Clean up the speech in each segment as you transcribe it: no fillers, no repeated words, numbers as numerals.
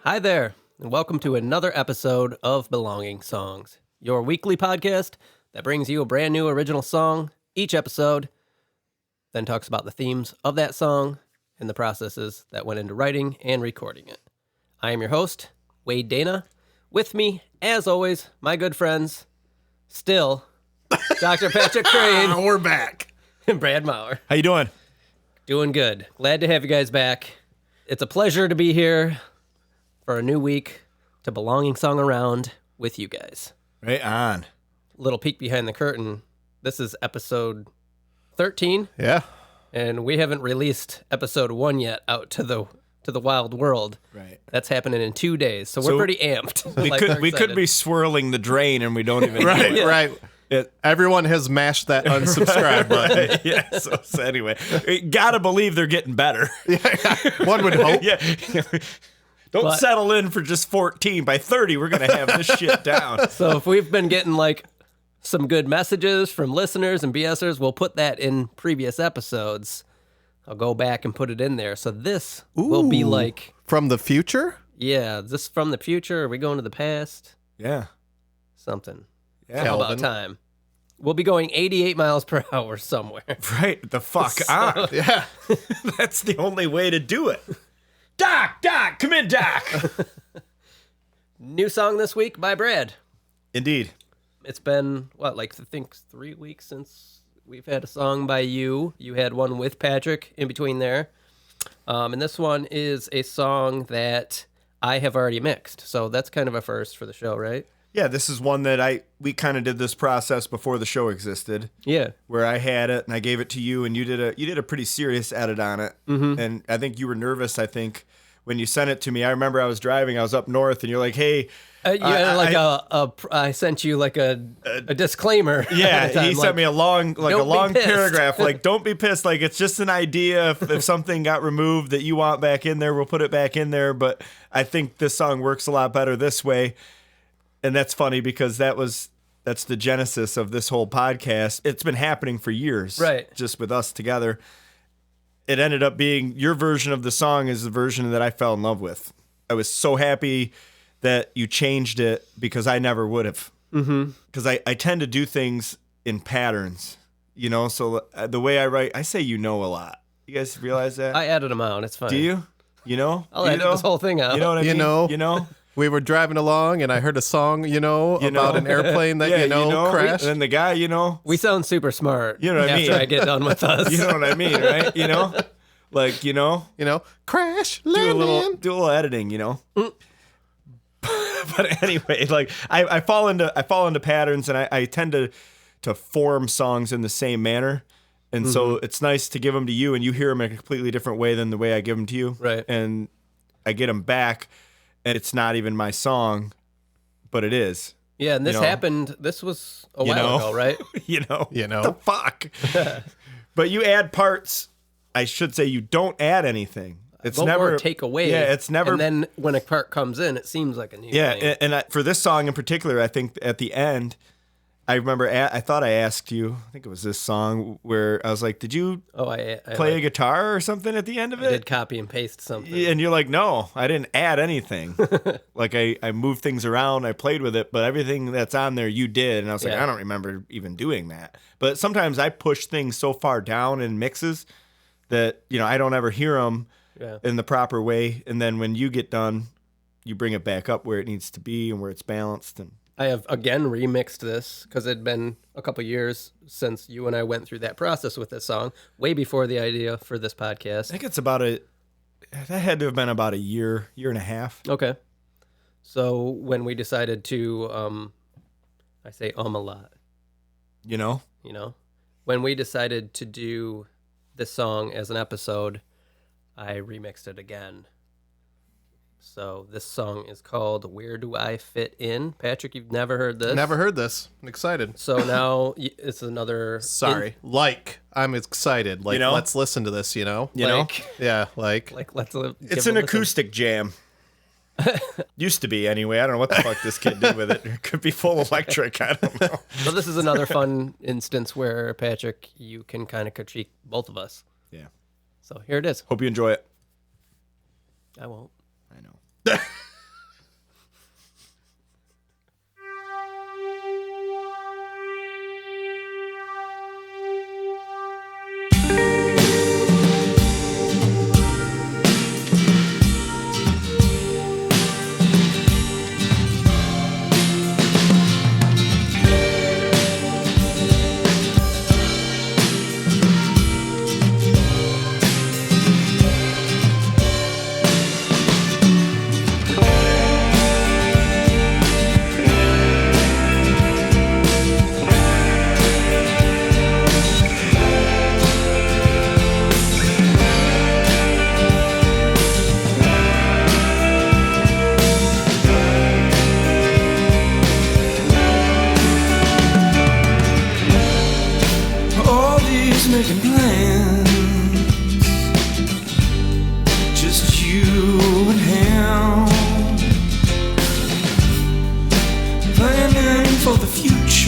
Hi there, and welcome to another episode of Belonging Songs, your weekly podcast that brings you a brand new original song each episode, then talks about the themes of that song and the processes that went into writing and recording it. I am your host, Wade Dana. With me, as always, my good friends, still, Dr. Patrick Crane. We're back. And Brad Maurer. How you doing? Doing good. Glad to have you guys back. It's a pleasure to be here for a new week to Belonging Song Around with you guys. Right on. Little peek behind the curtain. This is episode 13. Yeah. And we haven't released episode 1 yet out to the wild world. Right. That's happening in 2 days. So we're pretty amped. We could be swirling the drain and we don't even Right, know it. right. Everyone has mashed that unsubscribe button. Yeah, so anyway, gotta believe they're getting better. One would hope. Yeah. Don't settle in for just 14. By 30, we're going to have this shit down. So if we've been getting some good messages from listeners and BSers, we'll put that in previous episodes. I'll go back and put it in there. So this will be like... From the future? Yeah, this from the future? Are we going to the past? Yeah. Something. Yeah. How about time? We'll be going 88 miles per hour somewhere. Right. The fuck on. Yeah. That's the only way to do it. Doc, come in, Doc. New song this week by Brad. Indeed. It's been, I think 3 weeks since we've had a song by you. You had one with Patrick in between there. And this one is a song that I have already mixed. So that's kind of a first for the show, right? Yeah, this is one that we kind of did this process before the show existed. Yeah. Where I had it and I gave it to you and you did a pretty serious edit on it. Mm-hmm. And I think you were nervous, when you sent it to me. I remember I was driving, I was up north and you're like, "Hey, I sent you a disclaimer." Yeah, he sent me a long paragraph don't be pissed, it's just an idea. If something got removed that you want back in there, we'll put it back in there, but I think this song works a lot better this way. And that's funny because that's the genesis of this whole podcast. It's been happening for years. Right. Just with us together. It ended up being your version of the song is the version that I fell in love with. I was so happy that you changed it because I never would have. Mm-hmm. Because I tend to do things in patterns, so the way I write, I say a lot. You guys realize that? I added them out. It's fine. Do you? I'll edit this whole thing out. You know what I mean? You know? We were driving along and I heard a song, about an airplane that, crashed. And then the guy, We sound super smart. You know what I mean? After I get done with us. You know what I mean, right? Crash, do a little editing, But anyway, I fall into patterns and I tend to form songs in the same manner. And so it's nice to give them to you and you hear them in a completely different way than the way I give them to you. Right. And I get them back. And it's not even my song, but it is. Yeah, and this happened. This was a while ago, right? The fuck. But you add parts. I should say you don't add anything. It's never take away. Yeah, it's never. And then when a part comes in, it seems like a new thing. Yeah, and for this song in particular, I think at the end, I remember I thought I asked you. I think it was this song where I was like, "Did you play a guitar or something at the end of it?" I did copy and paste something. And you're like, "No, I didn't add anything. I moved things around, I played with it, but everything that's on there you did." And I was like, "I don't remember even doing that." But sometimes I push things so far down in mixes that I don't ever hear them in the proper way. And then when you get done, you bring it back up where it needs to be and where it's balanced. And I have again remixed this because it had been a couple years since you and I went through that process with this song, way before the idea for this podcast. I think it's that had to have been about a year and a half. Okay. So when we decided to, I say a lot. When we decided to do this song as an episode, I remixed it again. So this song is called Where Do I Fit In? Patrick, you've never heard this? Never heard this. I'm excited. So now it's another... I'm excited. Let's listen to this, Yeah, let's it's an acoustic jam. Used to be anyway. I don't know what the fuck this kid did with it. It could be full electric. I don't know. So this is another fun instance where, Patrick, you can kind of critique both of us. Yeah. So here it is. Hope you enjoy it. I won't. I know.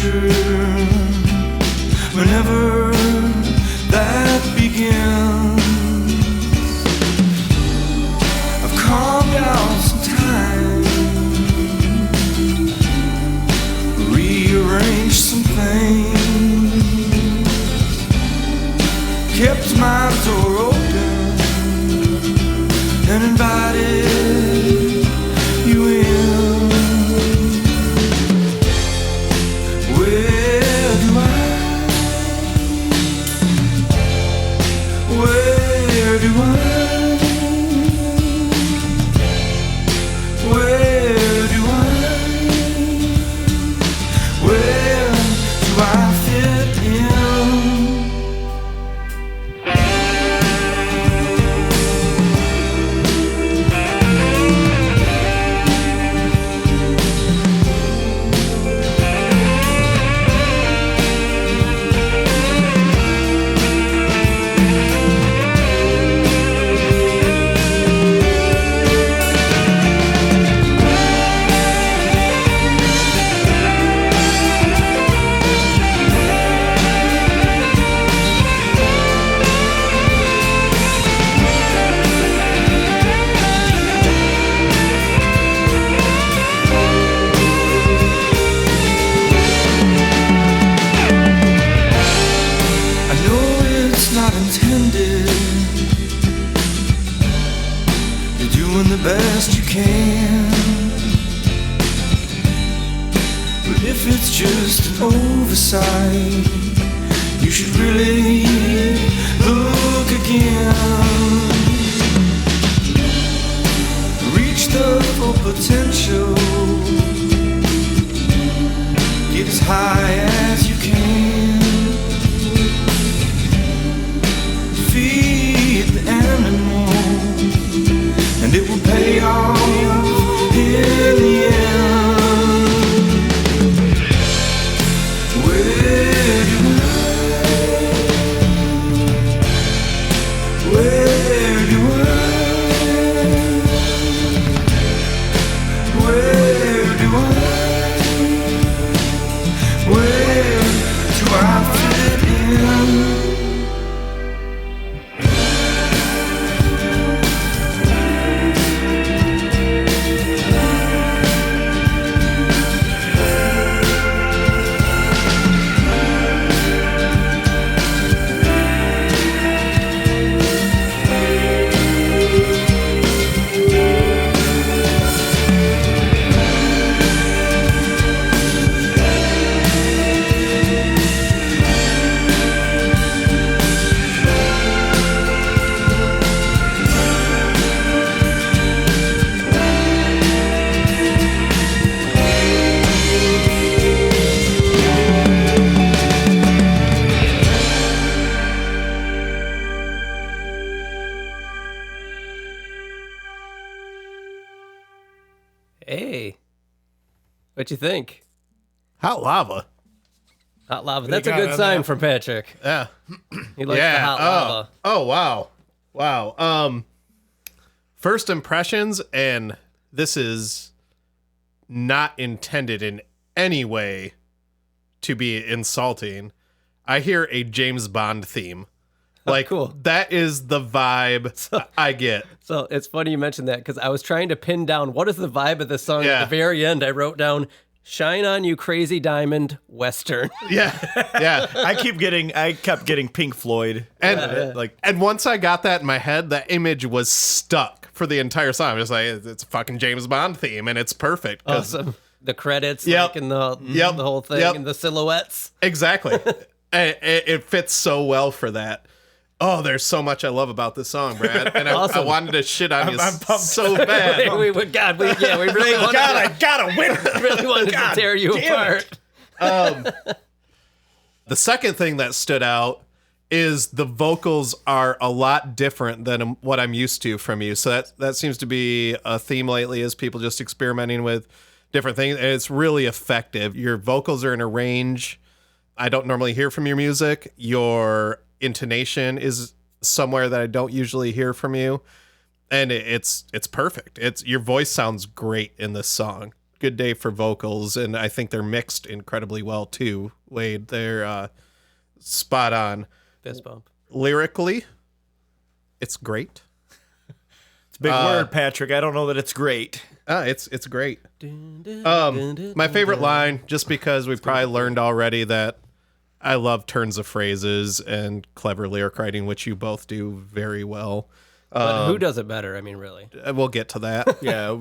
future, whenever that begins. I've calmed down some time, rearranged some things, kept my door open and invited you in. Where do I Where do I fit in? The best you can, but if it's just an oversight, you should really look again. Reach the full potential, get as high as you can, feed the animal, and it will pay off in the end. Where do I Where do I fit in? Hey, what you think? Hot lava. Hot lava. That's a good sign for Patrick. Yeah. He likes the hot lava. Oh, wow. Wow. First impressions, and this is not intended in any way to be insulting. I hear a James Bond theme. Like, cool. That is the vibe I get. So it's funny you mentioned that because I was trying to pin down what is the vibe of this song. Yeah. At the very end, I wrote down "Shine on You Crazy Diamond Western." Yeah. I kept getting Pink Floyd. And once I got that in my head, that image was stuck for the entire song. I'm just like, it's a fucking James Bond theme, and it's perfect. Awesome. The credits, Yep. like, and the whole thing, Yep. and the silhouettes. Exactly. It fits so well for that. Oh, there's so much I love about this song, Brad. And Awesome. I wanted to shit on you I'm pumped. so bad. we really wanted I gotta win. really wanted to tear you apart. The second thing that stood out is the vocals are a lot different than what I'm used to from you. So that seems to be a theme lately, is people just experimenting with different things. And it's really effective. Your vocals are in a range I don't normally hear from your music. Your intonation is somewhere that I don't usually hear from you. And it's perfect. Your voice sounds great in this song. good day for vocals, and I think they're mixed incredibly well too. Wade, they're spot on. Fist bump. Lyrically, it's great. It's a big word, Patrick. I don't know that it's great. It's great. My favorite line, just because we've probably learned already that I love turns of phrases and clever lyric writing, which you both do very well. But who does it better? I mean, really. We'll get to that. Yeah,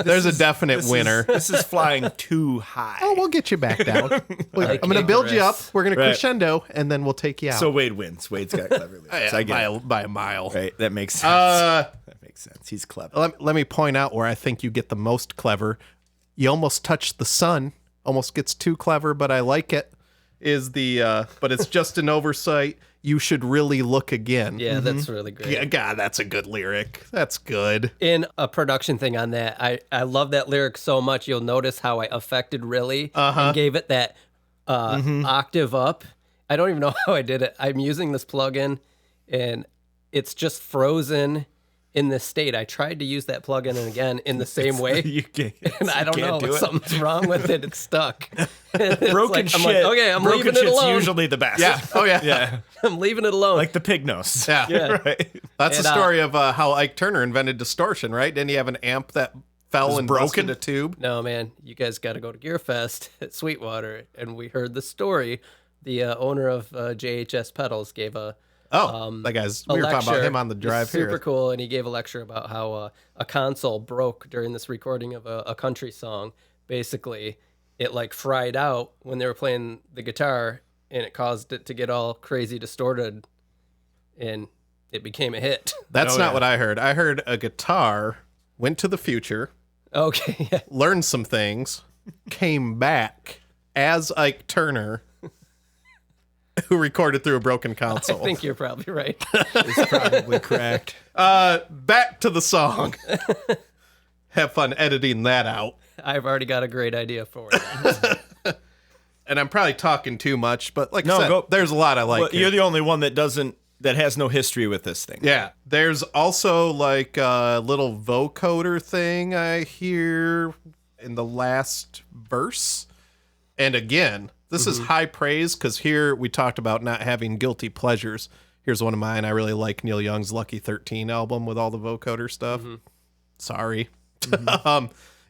There's a definite winner. This is flying too high. Oh, we'll get you back down. I'm going to build you up. We're going to crescendo, and then we'll take you out. So Wade wins. Wade's got clever lyrics. I get it. By a mile. Right, that makes sense. That makes sense. He's clever. Let me point out where I think you get the most clever. You almost touched the sun. Almost gets too clever, but I like it. But it's just an oversight. You should really look again. Yeah, that's really great. Yeah, God, that's a good lyric. That's good. In a production thing on that, I love that lyric so much. You'll notice how I affected really and gave it that octave up. I don't even know how I did it. I'm using this plugin, and it's just frozen in this state. I tried to use that plugin and again in the same way, and I don't know. Something's wrong with it. It's stuck. Broken shit. I'm like, okay, I'm Broken leaving it shit's alone. usually the best. Yeah. Oh, yeah. Yeah. I'm leaving it alone. Like the pig nose. Yeah. Yeah. Right. That's And, the story of how Ike Turner invented distortion, right? Didn't he have an amp that fell and broken? busted a tube? No, man, you guys got to go to Gearfest at Sweetwater, and we heard the story. The owner of JHS Pedals gave a that guy's. We were talking about him on the drive super here. cool, and he gave a lecture about how a console broke during this recording of a country song. Basically, it like fried out when they were playing the guitar, and it caused it to get all crazy distorted, and it became a hit. That's not what I heard. I heard a guitar went to the future, Okay, yeah. learned some things, came back as Ike Turner, who recorded through a broken I console. think you're probably right. It's probably cracked. Back to the song. Have fun editing that out. I've already got a great idea for it. And I'm probably talking too much, but like No, I said, go- there's a lot I like. Well, here. you're the only one that has no history with this thing. Yeah. There's also like a little vocoder thing I hear in the last verse. And again, this is high praise because here we talked about not having guilty pleasures. Here's one of mine. I really like Neil Young's Lucky 13 album with all the vocoder stuff. Sorry.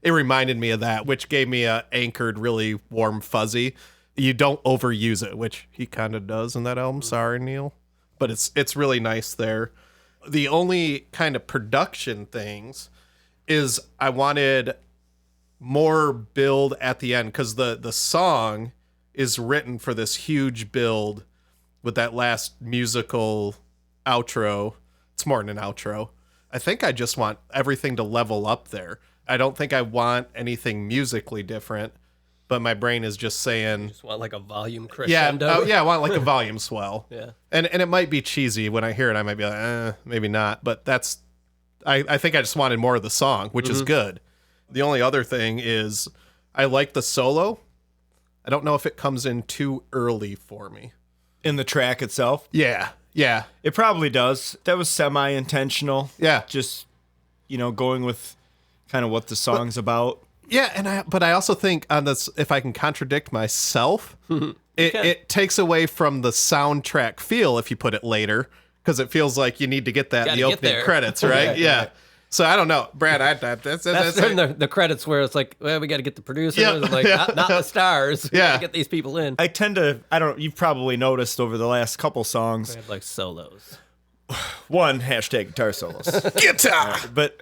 It reminded me of that, which gave me a anchored, really warm fuzzy. You don't overuse it, which he kind of does in that album. Sorry, Neil. But it's really nice there. The only kind of production things is I wanted more build at the end because the song is written for this huge build with that last musical outro. It's more than an outro. I think I just want everything to level up there. I don't think I want anything musically different, but my brain is just saying, Just want like a volume yeah, crescendo. I want like a volume swell. Yeah. And it might be cheesy when I hear it. I might be like, maybe not. But I think I just wanted more of the song, which is good. The only other thing is I like the solo. I don't know if it comes in too early for me. In the track itself, Yeah. it probably does. That was semi-intentional. Yeah. Just, going with kind of what the song's about. Yeah, but I also think on this, if I can contradict myself, it takes away from the soundtrack feel if you put it later, because it feels like you need to get that in Gotta the get opening there. credits, right? Yeah. So I don't know, Brad. That's in the credits where it's like, well, we got to get the producers, Yeah, and like yeah. not the stars. We Yeah. gotta get these people in. You've probably noticed over the last couple songs, They have like solos. one, hashtag guitar solos. guitar. But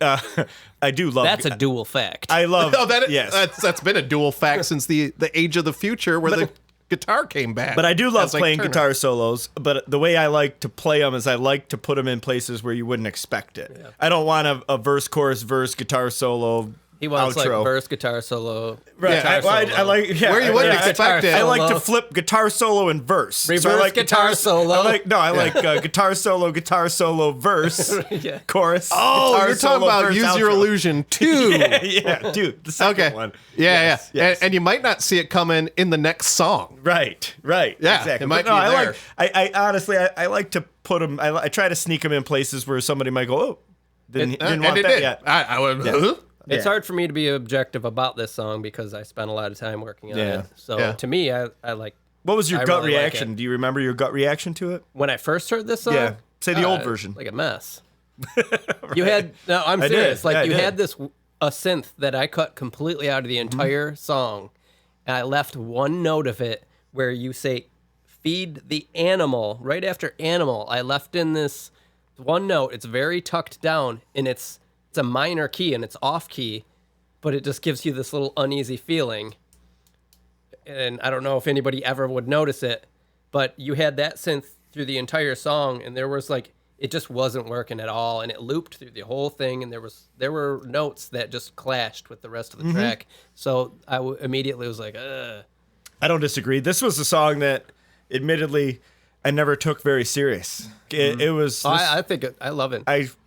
I do love That's a dual fact. I love Oh, yes. that's been a dual fact since the age of the future where the guitar came back. But I do love As, like, playing Turner. guitar solos. But the way I like to play them is I like to put them in places where you wouldn't expect it. Yeah. I don't want a verse, chorus, verse, guitar solo. He wants outro. like verse, guitar solo. Right. guitar solo. I like Where you wouldn't expect it. I like to Solo. flip guitar solo and verse. Reverse I like guitar solo. I like guitar solo, verse, Yeah. chorus. Oh, guitar you're talking solo, about verse, Use Your outro. Illusion 2. Yeah, dude. The second Okay. one. Yeah. Yes. And you might not see it coming in the next song. Right. Yeah, Exactly. it might But no, be I there. I honestly, I like to put them. I try to sneak them in places where somebody might go, oh, didn't And want it that did. yet. I went, Yeah. huh? It's Yeah. hard for me to be objective about this song because I spent a lot of time working on Yeah. it. So Yeah. to me, I like What was your I gut really like reaction? it. Do you remember your gut reaction to it? when I first heard this song. Yeah. Say the old version. Like a mess. You had no, I'm I did. serious. Like Yeah, I you did. had this a synth that I cut completely out of the entire song, and I left one note of it where you say "feed the animal" right after "animal." I left in this one note. It's very tucked down, and it's a minor key and it's off key, but it just gives you this little uneasy feeling. And I don't know if anybody ever would notice it, but you had that synth through the entire song, and there was like it just wasn't working at all, and it looped through the whole thing, and there were notes that just clashed with the rest of the track. So I immediately was like, ugh. I don't disagree. This was a song that, admittedly, I never took very serious. It was. I think I love it.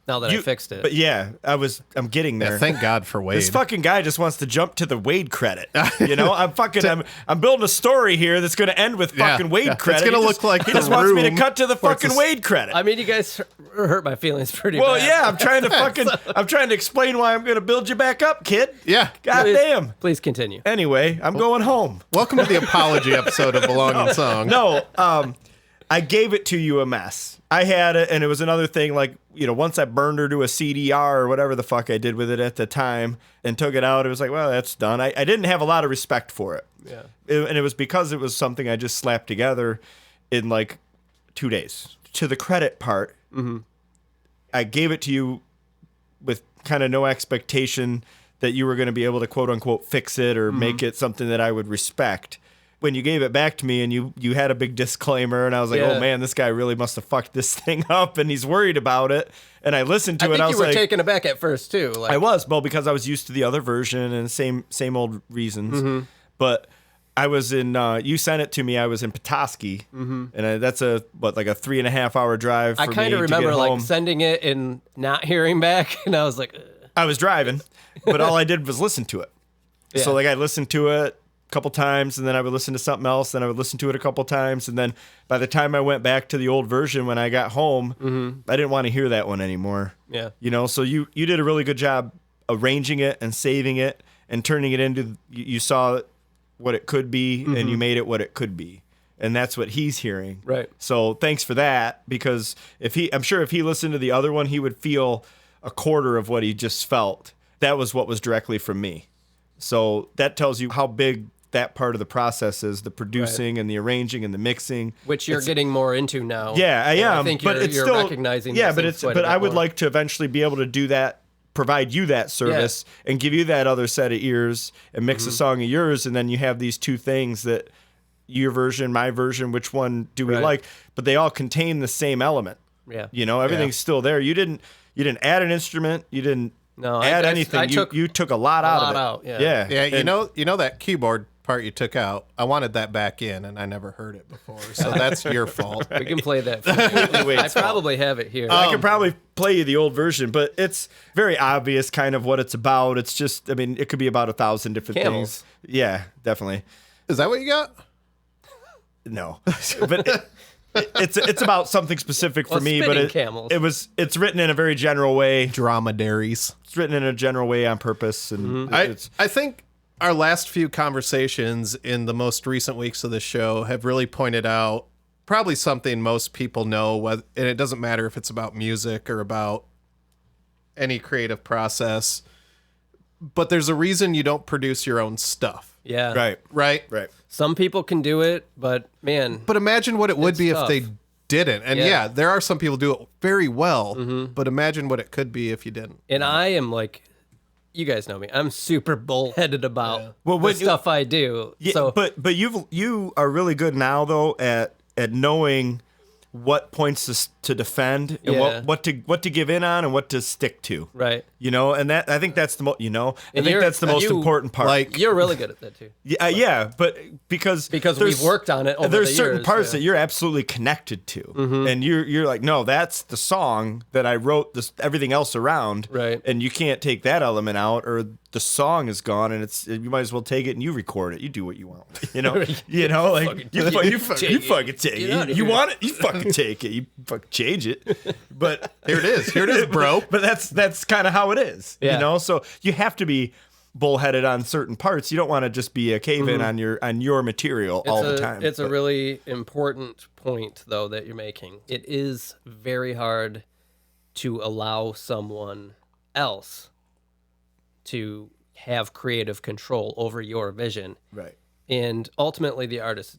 Now that I fixed it. But yeah, I'm getting there. Yeah, thank God for Wade. This fucking guy just wants to jump to the Wade credit. You know, I'm building a story here that's going to end with fucking Wade yeah. credit. It's gonna He look just- like he The just wants me to Room, cut to the where it's fucking a- Wade credit. I mean, you guys hurt my feelings pretty Well, bad. yeah, I'm trying to I'm trying to explain why I'm going to build you back up, kid. Yeah. God Please- damn. Please continue. Anyway, I'm going home. Welcome to the apology episode of Belonging Song. No, I gave it to you a mess. I had it, and it was another thing, like, you know, once I burned her to a CDR or whatever the fuck I did with it at the time and took it out, it was like, well, that's done. I didn't have a lot of respect for it. Yeah. And it was because it was something I just slapped together in like 2 days. To the credit part, I gave it to you with kind of no expectation that you were going to be able to quote unquote fix it or make it something that I would respect. When you gave it back to me and you had a big disclaimer and I was like, Yeah. oh man, this guy really must have fucked this thing up and he's worried about it. And I listened to I it and I think was you were like, taken aback at first too. Like, I was, well, because I was used to the other version and same old reasons. But I was in, you sent it to me, I was in Petoskey. And that's like a 3.5 hour drive for I me kind of to remember get like home. sending it and not hearing back, and I was like, ugh. I was driving, but all I did was listen to it. Yeah. So like I listened to it a couple times and then I would listen to something else, then I would listen to it a couple times, and then by the time I went back to the old version when I got home, I didn't want to hear that one anymore. Yeah. You know, so you did a really good job arranging it and saving it and turning it into you saw what it could be and you made it what it could be. And that's what he's hearing. Right. So thanks for that, because I'm sure if he listened to the other one, he would feel a quarter of what he just felt. That was what was directly from me. So that tells you how big that part of the process is, the producing and the arranging and the mixing. Which you're getting more into now. Yeah, I And am. I think but you're, it's you're still recognizing. Yeah, these but things it's quite a but bit I would more. like to eventually be able to do that, provide you that service, and give you that other set of ears and mix a song of yours, and then you have these two things that your version, my version, which one do we Right. like? But they all contain the same element. Yeah. You know, everything's still there. You didn't add an instrument. You didn't No, add I anything. took you took a lot out of it. out, yeah. Yeah, And- you know that keyboard part you took out. I wanted that back in, and I never heard it before. So that's your fault. We can play that. For you. I probably have it here. I could probably play you the old version, but it's very obvious kind of what it's about. It's just, I mean, it could be about 1,000 different Camels. things. Yeah, definitely. Is that what you got? No, but it's about something specific for Well, me. spinning But camels. it's written in a very general way. Dromedaries. It's written in a general way on purpose, and it's I think our last few conversations in the most recent weeks of the show have really pointed out probably something most people know, and it doesn't matter if it's about music or about any creative process, but there's a reason you don't produce your own stuff, yeah. right. right? Some people can do it, but man, But imagine what it would It's be tough. if they didn't. And Yeah. yeah, there are some people who do it very well, but imagine what it could be if you didn't. and I am like, you guys know me. I'm super bullheaded about Well, the when you- stuff I do. Yeah, so but you are really good now though at knowing what points to defend and Yeah. what to give in on and what to stick to. right, You know, and that I think that's the most. You know, I And think you're- that's the and most you- important part. Like, you're really good at that too. yeah, but because Because there's- we've worked on it over there's the certain years, parts yeah. that you're absolutely connected to, and you're like, no, that's the song that I wrote. This everything else around, Right. And you can't take that element out, or the song is gone, and you might as well take it and you record it. You do what you want, you know, like Fucking you take it. fucking take Get out it. of You here. want it, you fucking take it. You fucking change it. But Here it is, bro. But that's kind of how it is, Yeah. you know. So you have to be bullheaded on certain parts. You don't want to just be a cave-in on your material all the time. It's a really important point, though, that you're making. It is very hard to allow someone else to have creative control over your vision. right. And ultimately, the artist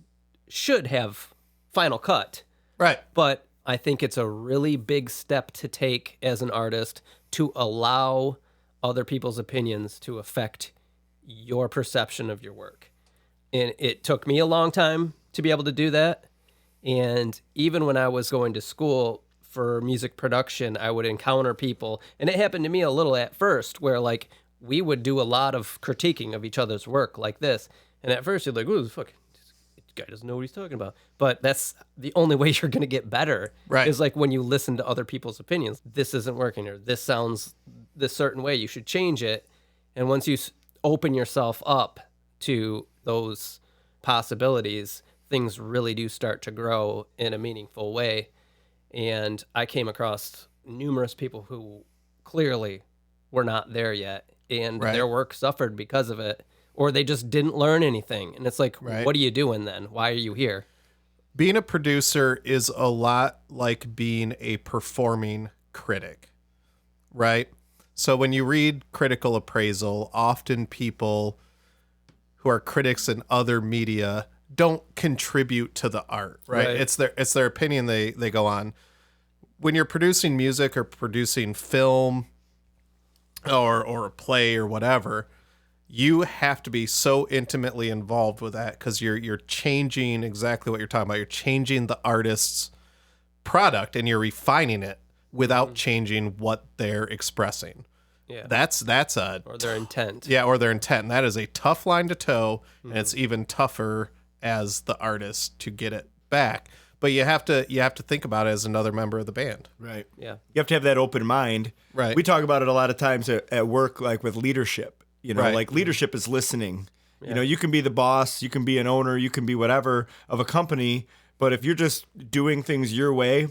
should have final cut. Right. But I think it's a really big step to take as an artist to allow other people's opinions to affect your perception of your work. And it took me a long time to be able to do that. And even when I was going to school for music production, I would encounter people, and it happened to me a little at first, where like we would do a lot of critiquing of each other's work like this. And at first you're like, "Ooh, fuck, this guy doesn't know what he's talking about." But that's the only way you're going to get better. Right. Is like when you listen to other people's opinions. This isn't working, or this sounds this certain way. You should change it. And once you open yourself up to those possibilities, things really do start to grow in a meaningful way. And I came across numerous people who clearly were not there yet, and Right. their work suffered because of it, or they just didn't learn anything. And it's like, Right. what are you doing then? Why are you here? Being a producer is a lot like being a performing critic, right? So when you read critical appraisal, often people who are critics in other media don't contribute to the art, right? Right. It's their opinion they go on. When you're producing music or producing film or a play or whatever, you have to be so intimately involved with that because you're changing exactly what you're talking about. You're changing the artist's product and you're refining it without changing what they're expressing. Yeah. That's a Or their intent. yeah, or their intent. And that is a tough line to toe, and it's even tougher as the artist to get it back. But you have to think about it as another member of the band. Right. Yeah. You have to have that open mind. Right. We talk about it a lot of times at work, like with leadership. You know, Right. like leadership is listening. You know, you can be the boss, you can be an owner, you can be whatever of a company, but if you're just doing things your way,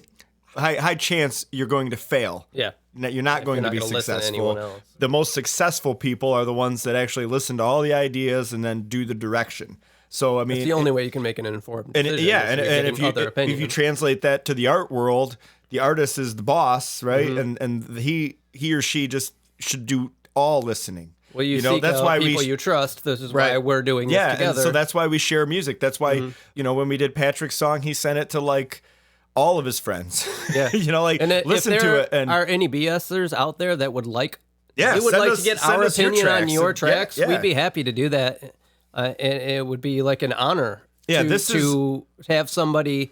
high chance you're going to fail. Yeah. You're not going you're to not be gonna listen to successful. anyone else. The most successful people are the ones that actually listen to all the ideas and then do the direction. So I mean, It's the only way you can make an informed and decision. yeah, is and you're if getting you other opinions. if you translate that to the art world, the artist is the boss, right? And he or she just should do all listening. well, you know, seek that's out why people we you trust. This is Right. why we're doing yeah, this together. and so that's why we share music. That's why you know when we did Patrick's song, he sent it to like all of his friends. Yeah. you know, like and listen if there to it and are any BSers out there that would like, Yeah, we would send like us- to get send our us your opinion on tracks. your Yeah, tracks. yeah. We'd be happy to do that, and it would be like an honor. Yeah, to, this is- to have somebody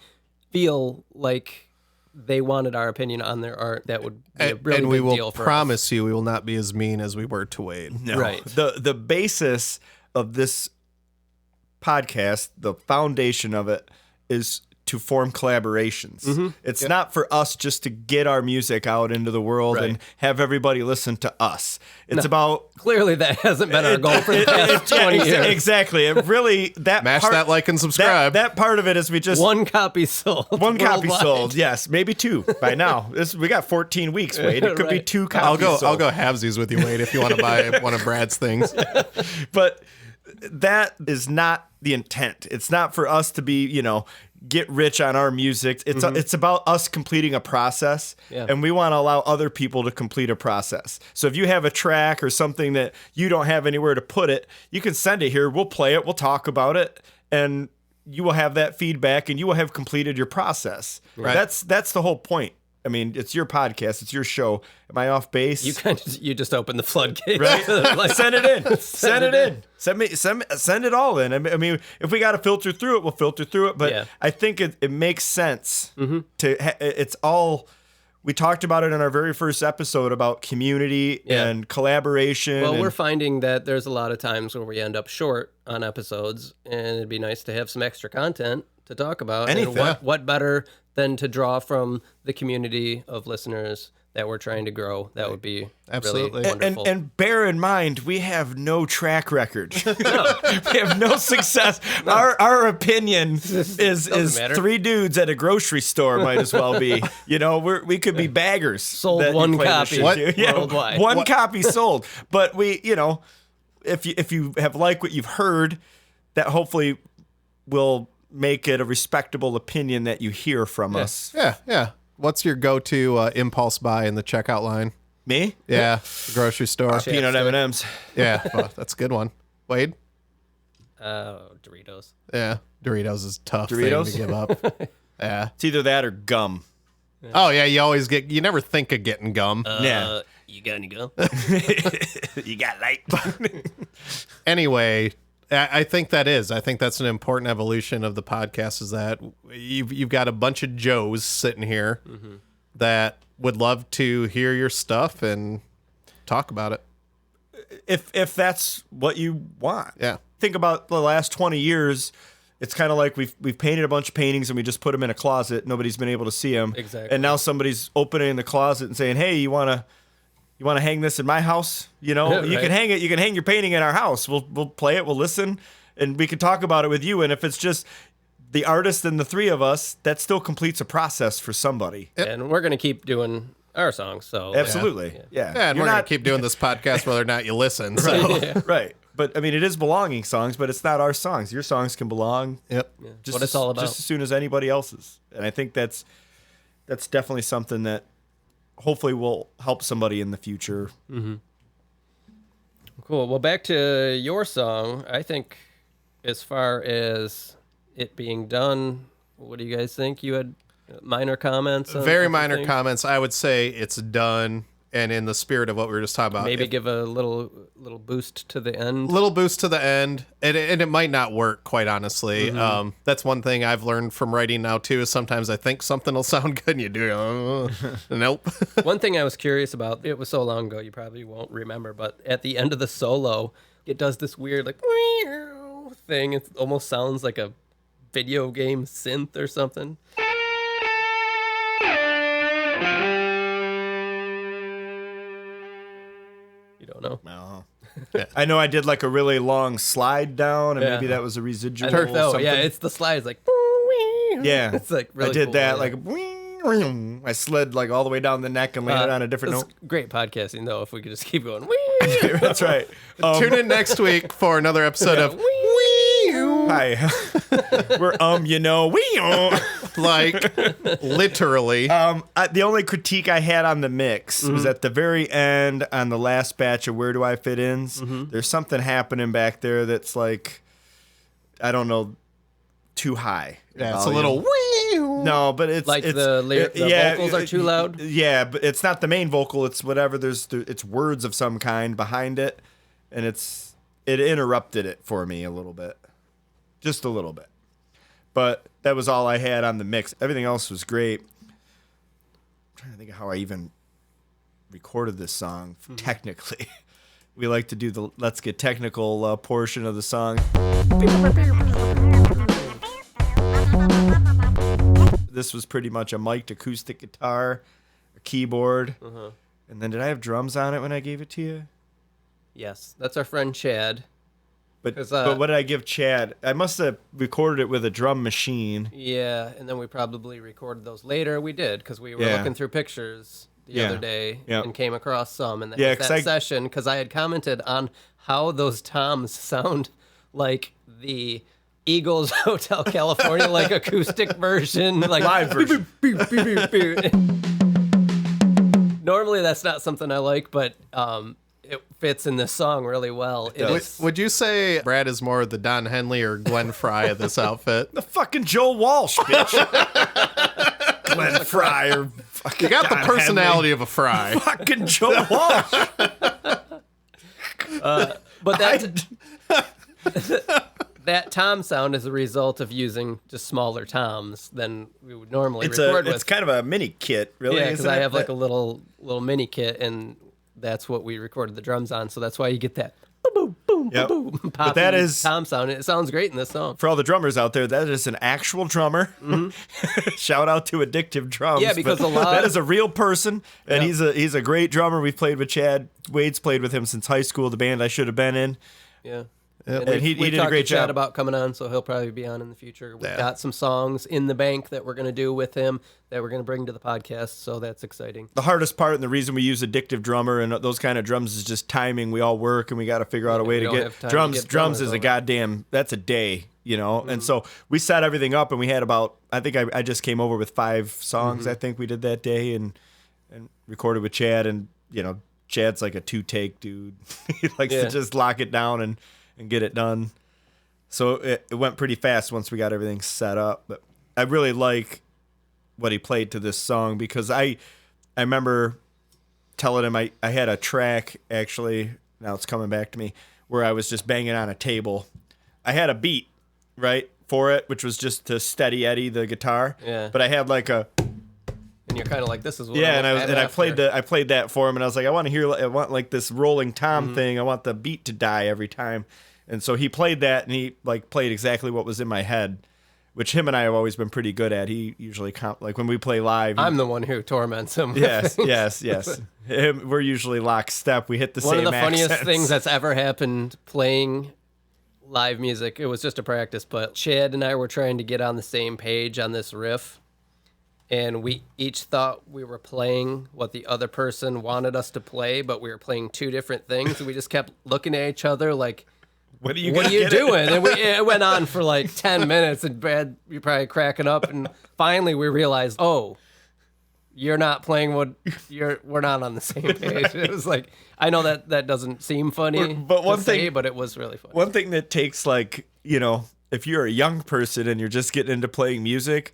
feel like they wanted our opinion on their art. That would be a really and we big will deal for promise you we will not be as mean as we were to Wade. No. Right. The basis of this podcast, the foundation of it, is to form collaborations. It's not for us just to get our music out into the world and have everybody listen to us. It's about us. Clearly, that hasn't been our goal for the past 20 years. Exactly. It really that Mash part, that like and subscribe. That part of it is we just One copy sold. one copy worldwide. sold. Yes, maybe two by now. We got 14 weeks. Wade. It could be Right. 2 copies. I'll sold. go halvesies with you, Wade, if you want to buy one of Brad's things. But that is not the intent. It's not for us to be, you know, get rich on our music. It's about us completing a process, Yeah. and we want to allow other people to complete a process. So if you have a track or something that you don't have anywhere to put it, you can send it here. We'll play it. We'll talk about it, and you will have that feedback, and you will have completed your process. Right. That's the whole point. I mean, it's your podcast. It's your show. Am I off base? You just opened the floodgates. Right? Like, Send it in. Send it in. Send it all in. I mean, if we got to filter through it, we'll filter through it. But Yeah. I think it makes sense it's all. We talked about it in our very first episode about community Yeah. and collaboration. Well, and, we're finding that there's a lot of times where we end up short on episodes, and it'd be nice to have some extra content to talk about. Anything. And what better than to draw from the community of listeners that we're trying to grow, that would be Absolutely. really wonderful. And bear in mind, we have no track record. We have no success. Our opinion is matter. three dudes at a grocery store might as well be. You know, we could be baggers. Sold that you one play this copy shit to. worldwide. One copy sold. But we, you know, if you have liked what you've heard, that hopefully will make it a respectable opinion that you hear from us. Yeah. What's your go-to impulse buy in the checkout line? Me? Yeah, the grocery store. Peanut M&Ms. Yeah, well, that's a good one. Wade? Doritos. Yeah, Doritos is a tough Doritos? thing to give up. Yeah. It's either that or gum. Oh yeah, you never think of getting gum. Yeah. You got any gum? You got light. Anyway, I think that's an important evolution of the podcast, is that you've got a bunch of Joes sitting here that would love to hear your stuff and talk about it. If that's what you want. Yeah. Think about the last 20 years. It's kind of like we've painted a bunch of paintings and we just put them in a closet. Nobody's been able to see them. Exactly. And now somebody's opening the closet and saying, "Hey, you want to hang this in my house? You know, you can hang it. You can hang your painting in our house. We'll play it. We'll listen, and we can talk about it with you. And if it's just the artist and the three of us, that still completes a process for somebody. And we're going to keep doing our songs. So Absolutely. Yeah. And You're we're gonna not keep doing this podcast whether or not you listen. So. right. But I mean, it is belonging songs, but it's not our songs. Your songs can belong. Yep. Just what it's all about. Just as soon as anybody else's. And I think that's definitely something that hopefully will help somebody in the future. Cool. Well, back to your song. I think as far as it being done, what do you guys think? You had minor comments? on Very other minor things? comments. I would say it's done, and in the spirit of what we were just talking about, Maybe give a little boost to the end. little boost to the end, and it might not work, quite honestly. That's one thing I've learned from writing now too, is sometimes I think something will sound good and you do nope. One thing I was curious about, it was so long ago you probably won't remember, but at the end of the solo, it does this weird like thing. It almost sounds like a video game synth or something. You don't know? I know I did like a really long slide down, and Yeah. maybe that was a residual. I think so. something. Yeah, it's the slides like Yeah. It's like really I did cool, that yeah. like I slid like all the way down the neck and landed on a different It's note. great podcasting though if we could just keep going. That's right. Tune in next week for another episode of Hi. We're like literally. the only critique I had on the mix was at the very end on the last batch of Where Do I Fit Ins. There's something happening back there that's like, I don't know, too high. Yeah, it's a little No, but it's Like it's, the vocals are too loud? Yeah, but it's not the main vocal. It's whatever. It's words of some kind behind it, and it interrupted it for me a little bit, just a little bit. But that was all I had on the mix. Everything else was great. I'm trying to think of how I even recorded this song technically. We like to do the let's get technical portion of the song. This was pretty much a mic'd acoustic guitar, a keyboard, and then did I have drums on it when I gave it to you? Yes, that's our friend Chad. But 'Cause, but what did I give Chad? I must have recorded it with a drum machine. Yeah, and then we probably recorded those later. We did because we were Yeah. looking through pictures the Yeah. other day Yeah. and came across some. And that Yeah, was 'cause that I- session because I had commented on how those toms sound like the Eagles Hotel California, like acoustic version, like Live version. Normally that's not something I like, but it fits in this song really well. It is, Would you say Brad is more the Don Henley or Glenn Fry of this outfit? The fucking Joe Walsh, bitch. Glenn Fry or fucking You got the Don personality of a Fry. Henley. Fucking Joe Walsh. but that that tom sound is a result of using just smaller toms than we would normally record with. It's kind of a mini kit, really. Yeah, because isn't I it? have like a little mini kit, and that's what we recorded the drums on. So that's why you get that boom, boom, boom, Yep. poppy But that is, tom sound. It sounds great in this song. for all the drummers out there, that is an actual drummer. Shout out to Addictive Drums. Yeah, because but a lot- that is a real person, and Yep. he's a great drummer. We've played with Chad. Wade's played with him since high school, the band I should have been in. Yeah. And we he did a talked great to Chad job. about coming on, so he'll probably be on in the future. We've Yeah. got some songs in the bank that we're going to do with him that we're going to bring to the podcast, so that's exciting. The hardest part and the reason we use Addictive Drummer and those kind of drums is just timing. We all work and we got to figure out a way we to don't get have time to drums. get Drums drummers is a over. goddamn, that's a day, you know? And so we set everything up and we had about, I think I just came over with 5 songs, I think we did that day and recorded with Chad. And, you know, Chad's like a 2-take dude. He likes Yeah. to just lock it down and get it done. So it went pretty fast once we got everything set up. But I really like what he played to this song because I remember telling him I had a track, actually, now it's coming back to me, where I was just banging on a table. I had a beat, right, for it, which was just to steady Eddie the guitar. Yeah. But I had like a And you're kind of like, this is what yeah, I'm and I played that for him, and I was like, I want like this rolling tom thing. I want the beat to die every time. And so he played that, and he like played exactly what was in my head, which him and I have always been pretty good at. He usually like when we play live. I'm the one who torments him. yes. We're usually lockstep. We hit the One same of the funniest accents. things that's ever happened playing live music, it was just a practice, but Chad and I were trying to get on the same page on this riff, and we each thought we were playing what the other person wanted us to play, but we were playing 2 different things, and we just kept looking at each other like, What are you doing? And it went on for like 10 minutes, and Brad, you're probably cracking up, and finally we realized, oh, you're not playing we're not on the same page. It was like, I know that doesn't seem funny, But one to say, thing- but it was really funny. One thing that takes, like, you know, if you're a young person and you're just getting into playing music,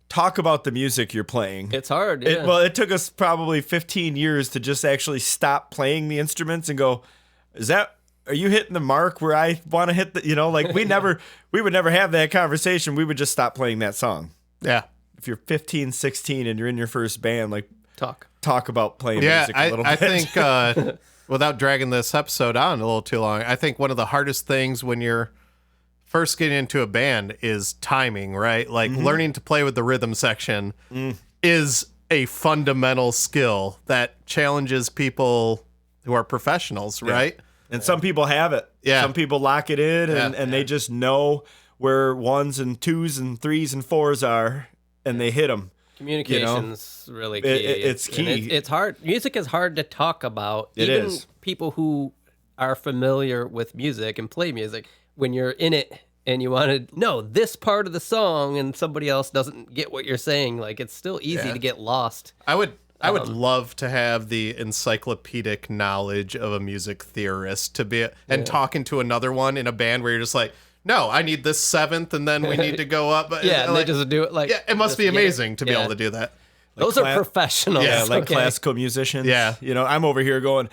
talk about the music you're playing. It's hard. Yeah. It took us probably 15 years to just actually stop playing the instruments and go, are you hitting the mark where I want to hit the, you know, like we would never have that conversation. We would just stop playing that song. Yeah. If you're 15, 16 and you're in your first band, like talk about playing Yeah, music a little I bit. think without dragging this episode on a little too long, I think one of the hardest things when you're first getting into a band is timing, right? Like learning to play with the rhythm section is a fundamental skill that challenges people who are professionals, right? And some people have it. Yeah. Some people lock it in and, Yeah. they just know where 1s and 2s and 3s and 4s are and they hit them. Communication's really key. it's And key. it's hard. Music is hard to talk about. It Even is. people who are familiar with music and play music, when you're in it and you want to know this part of the song and somebody else doesn't get what you're saying, like it's still easy Yeah. to get lost. I would love to have the encyclopedic knowledge of a music theorist to be and talking to another one in a band where you're just like, no, I need this 7th and then we need to go up. Yeah, and like, they just do it like. yeah, it must just be get it. amazing to be Yeah. able to do that. Those Like are professionals. Yeah, like okay. classical musicians. Yeah. You know, I'm over here going,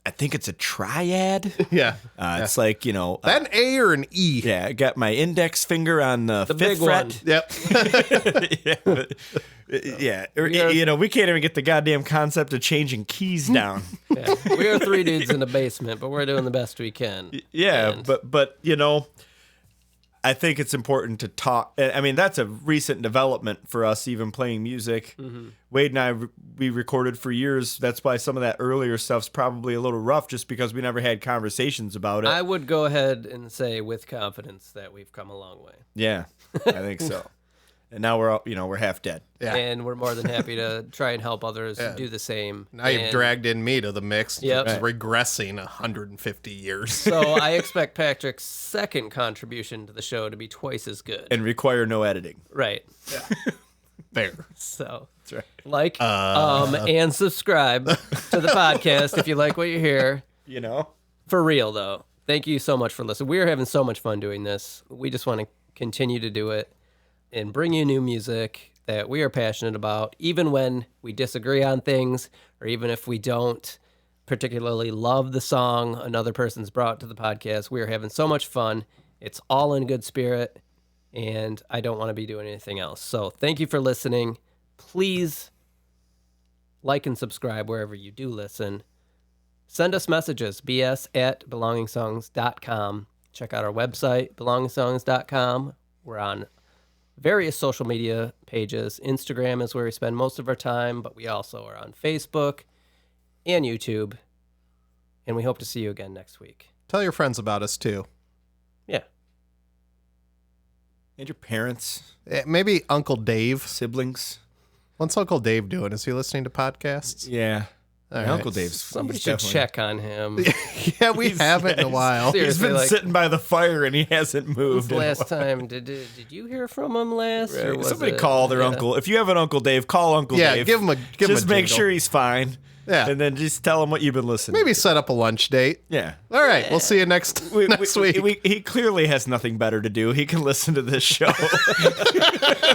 I think it's a triad. Yeah. It's like, you know, An A or an E? yeah, I got my index finger on the The 5th big fret. one. Yeah. Or, you know, we can't even get the goddamn concept of changing keys down. Yeah. We are 3 dudes in the basement, but we're doing the best we can. Yeah, And- but you know, I think it's important to talk. I mean, that's a recent development for us, even playing music. Wade and I, we recorded for years. That's why some of that earlier stuff's probably a little rough, just because we never had conversations about it. I would go ahead and say with confidence that we've come a long way. Yeah, I think so. And now we're all, you know, we're half dead. Yeah. And we're more than happy to try and help others do the same. Now you've And dragged in me to the mix. Yep. Just regressing 150 years. So I expect Patrick's second contribution to the show to be twice as good. And require no editing. Right. There. So That's right. like, and subscribe to the podcast if you like what you hear. You know? For real, though, thank you so much for listening. We're having so much fun doing this. We just want to continue to do it and bring you new music that we are passionate about, even when we disagree on things, or even if we don't particularly love the song another person's brought to the podcast. We are having so much fun. It's all in good spirit, and I don't want to be doing anything else. So thank you for listening. Please like and subscribe wherever you do listen. Send us messages, bs@belongingsongs.com. Check out our website, belongingsongs.com. We're on various social media pages. Instagram is where we spend most of our time, but we also are on Facebook and YouTube. And we hope to see you again next week. Tell your friends about us, too. Yeah. And your parents, Maybe Uncle Dave. siblings. What's Uncle Dave doing? Is he listening to podcasts? Yeah. All right. Uncle Dave's. Somebody he's should definitely- check on him. Yeah, we haven't in a while. Seriously. He's been like- sitting by the fire and he hasn't When's moved. the in a last while. time? Did you hear from him last? Or was Somebody it- call their yeah. uncle. If you have an Uncle Dave, call Uncle Yeah, Dave. give him a Just make jingle. sure he's fine. Yeah. And then just tell him what you've been listening Maybe to. set up a lunch date. Yeah. All right, we'll see you next next week. He clearly has nothing better to do. He can listen to this show.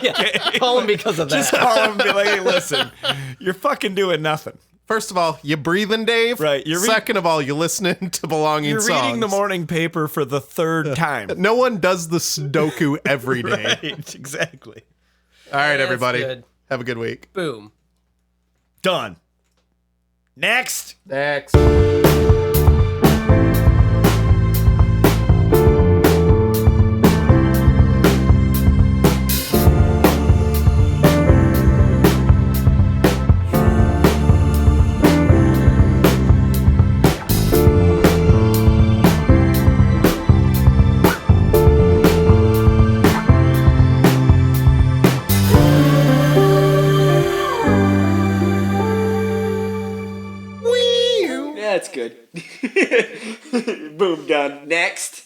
Yeah, call him because of that. Just call him and be like, hey, listen, you're fucking doing nothing. First of all, you breathing, Dave? Right, you're Second of all, you listening to Belonging You're Songs. reading the morning paper for the third time. No one does the Sudoku every day. Right, exactly. All right, That's everybody. good. Have a good week. Boom. Done. Next. Next. That's good. Boom, done. Next.